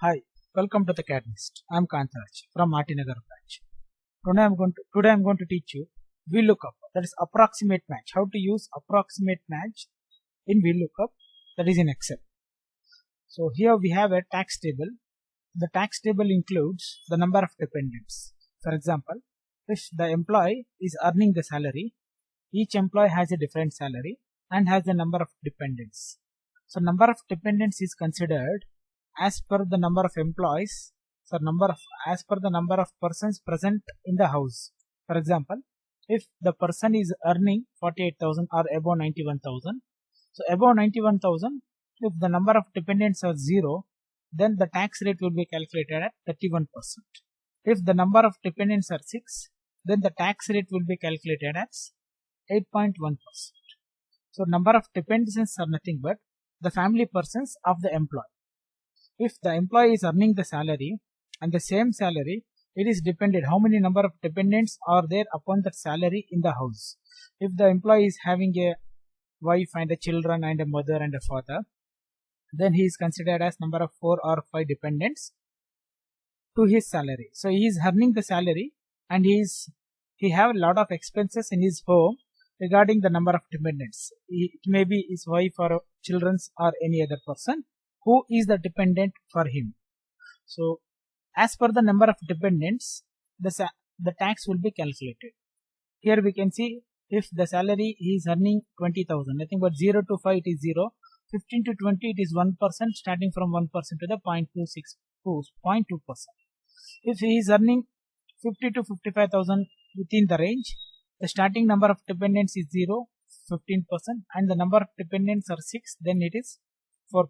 Hi, welcome to the CAD NEST. I am KANTHARAJ from NAGAR branch. Today I'm going to teach you VLOOKUP, that is approximate match. How to use approximate match in VLOOKUP, that is in Excel. So here we have a tax table. The tax table includes the number of dependents. For example, if the employee is earning the salary, each employee has a different salary and has a number of dependents. So number of dependents is considered as per the number of employees, as per the number of persons present in the house. For example, if the person is earning 48,000 or above 91,000, so above 91,000, if the number of dependents are 0, then the tax rate will be calculated at 31%. If the number of dependents are 6, then the tax rate will be calculated as 8.1%. So number of dependents are nothing but the family persons of the employee. If the employee is earning the salary and the same salary, it is dependent how many number of dependents are there upon that salary in the house. If the employee is having a wife and a children and a mother and a father, then he is considered as number of 4 or 5 dependents to his salary. So he is earning the salary and he have a lot of expenses in his home regarding the number of dependents. It may be his wife or children or any other person who is the dependent for him. So as per the number of dependents, the tax will be calculated. Here we can see if the salary he is earning 20,000, nothing but 0 to 5 it is 0, 15 to 20 it is 1%, starting from 1% to the 0.2%. If he is earning 50 to 55,000 within the range, the starting number of dependents is 0, 15%, and the number of dependents are 6, then it is 4%.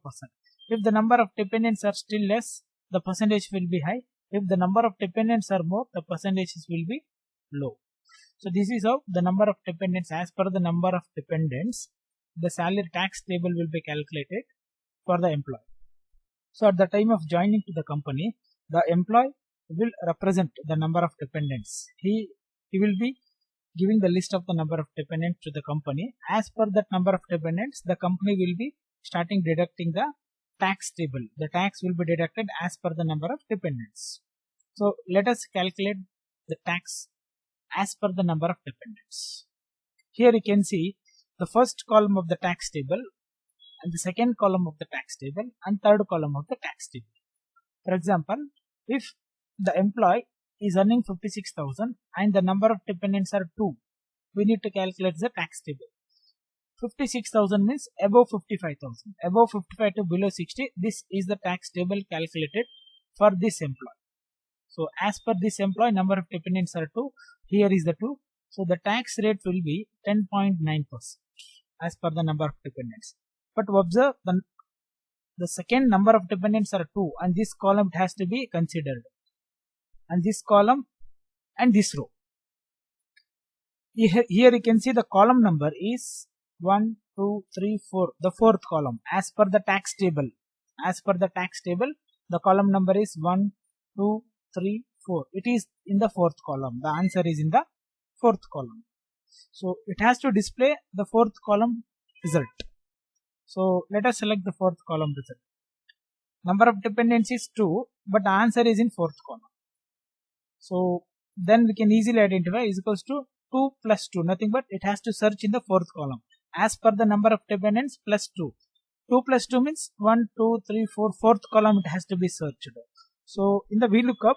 If the number of dependents are still less, the percentage will be high. If the number of dependents are more, the percentages will be low. So this is how the number of dependents, as per the number of dependents, the salary tax table will be calculated for the employee. So at the time of joining to the company, the employee will represent the number of dependents. He will be giving the list of the number of dependents to the company. As per that number of dependents, the company will be starting deducting the tax table. The tax will be deducted as per the number of dependents. So let us calculate the tax as per the number of dependents. Here you can see the first column of the tax table and the second column of the tax table and third column of the tax table. For example, if the employee is earning 56,000 and the number of dependents are 2, we need to calculate the tax table. 56,000 means above 55,000. Above 55 to below 60, this is the tax table calculated for this employee. So as per this employee, number of dependents are 2. Here is the 2. So the tax rate will be 10.9% as per the number of dependents. But observe the second number of dependents are 2 and this column has to be considered. And this column and this row. Here you can see the column number is 1, 2, 3, 4, the fourth column as per the tax table. As per the tax table, the column number is 1, 2, 3, 4. It is in the fourth column. The answer is in the fourth column. So it has to display the fourth column result. So let us select the fourth column result. Number of dependents is 2, but the answer is in fourth column. So then we can easily identify is equals to 2 plus 2, nothing but it has to search in the fourth column. As per the number of dependents plus 2. 2 plus 2 means 1, 2, 3, 4, fourth column it has to be searched. So in the VLOOKUP,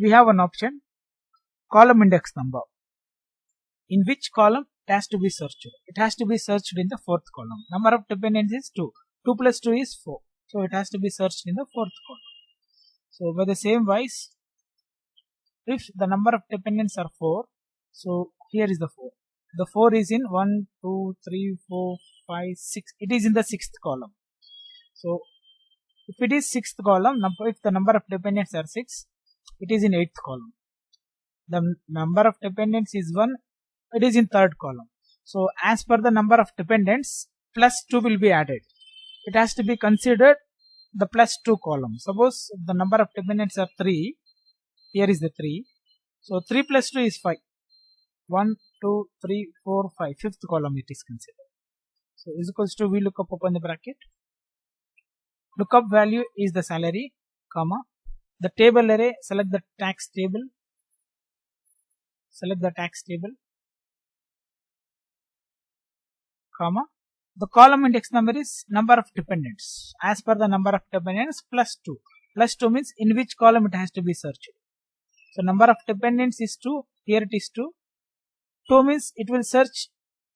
we have an option, column index number. In which column it has to be searched? It has to be searched in the fourth column. Number of dependents is 2. 2 plus 2 is 4. So it has to be searched in the fourth column. So by the same wise, if the number of dependents are 4, so here is the 4. The 4 is in 1, 2, 3, 4, 5, 6. It is in the 6th column. So if it is 6th column, if the number of dependents are 6, it is in 8th column. The number of dependents is 1, it is in 3rd column. So as per the number of dependents, plus 2 will be added. It has to be considered the plus 2 column. Suppose the number of dependents are 3, here is the 3. So 3 plus 2 is 5. 1, 2, 3, 4, 5. Fifth column it is considered. So is equals to VLOOKUP open the bracket. Lookup value is the salary comma, the table array, select the tax table, comma, the column index number is number of dependents, as per the number of dependents plus 2. Plus 2 means in which column it has to be searched. So number of dependents is 2, here it is 2. 2 means it will search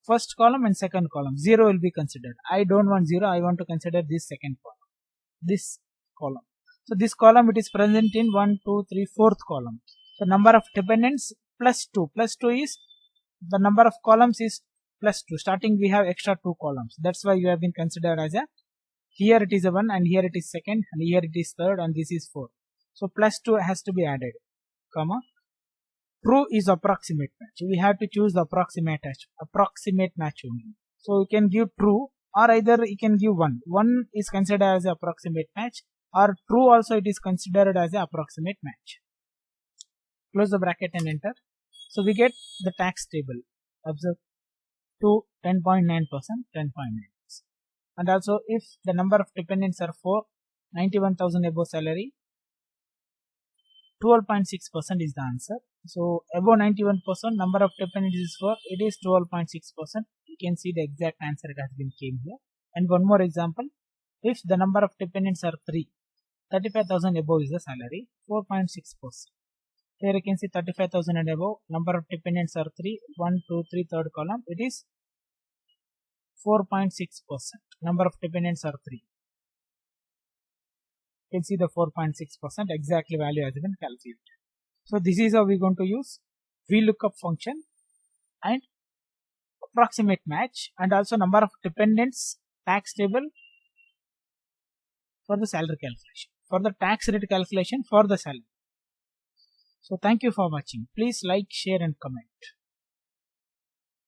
first column and second column. 0 will be considered. I don't want 0, I want to consider this second column. So this column it is present in 1, 2, 3, 4th column. The number of dependents plus 2. Plus 2 is the number of columns is plus 2. Starting we have extra 2 columns. That's why you have been considered as a, here it is a 1 and here it is second and here it is third and this is 4. So plus 2 has to be added, comma. True is approximate match. We have to choose the approximate match only. So you can give true or either you can give 1. 1 is considered as an approximate match, or true also it is considered as an approximate match. Close the bracket and enter. So we get the tax table. Observe to 10.9%, 10.9%. And also if the number of dependents are 4, 91,000 above salary, 12.6% is the answer. So above 91%, number of dependents is 4, it is 12.6%. You can see the exact answer it has been came here. And one more example, if the number of dependents are 3, 35,000 above is the salary, 4.6%. Here you can see 35,000 and above, number of dependents are 3, 1, 2, 3, third column, it is 4.6%. Number of dependents are 3. You can see the 4.6% exactly value has been calculated. So this is how we are going to use VLOOKUP function and approximate match and also number of dependents tax table for the salary calculation, for the tax rate calculation for the salary. So thank you for watching. Please like, share and comment.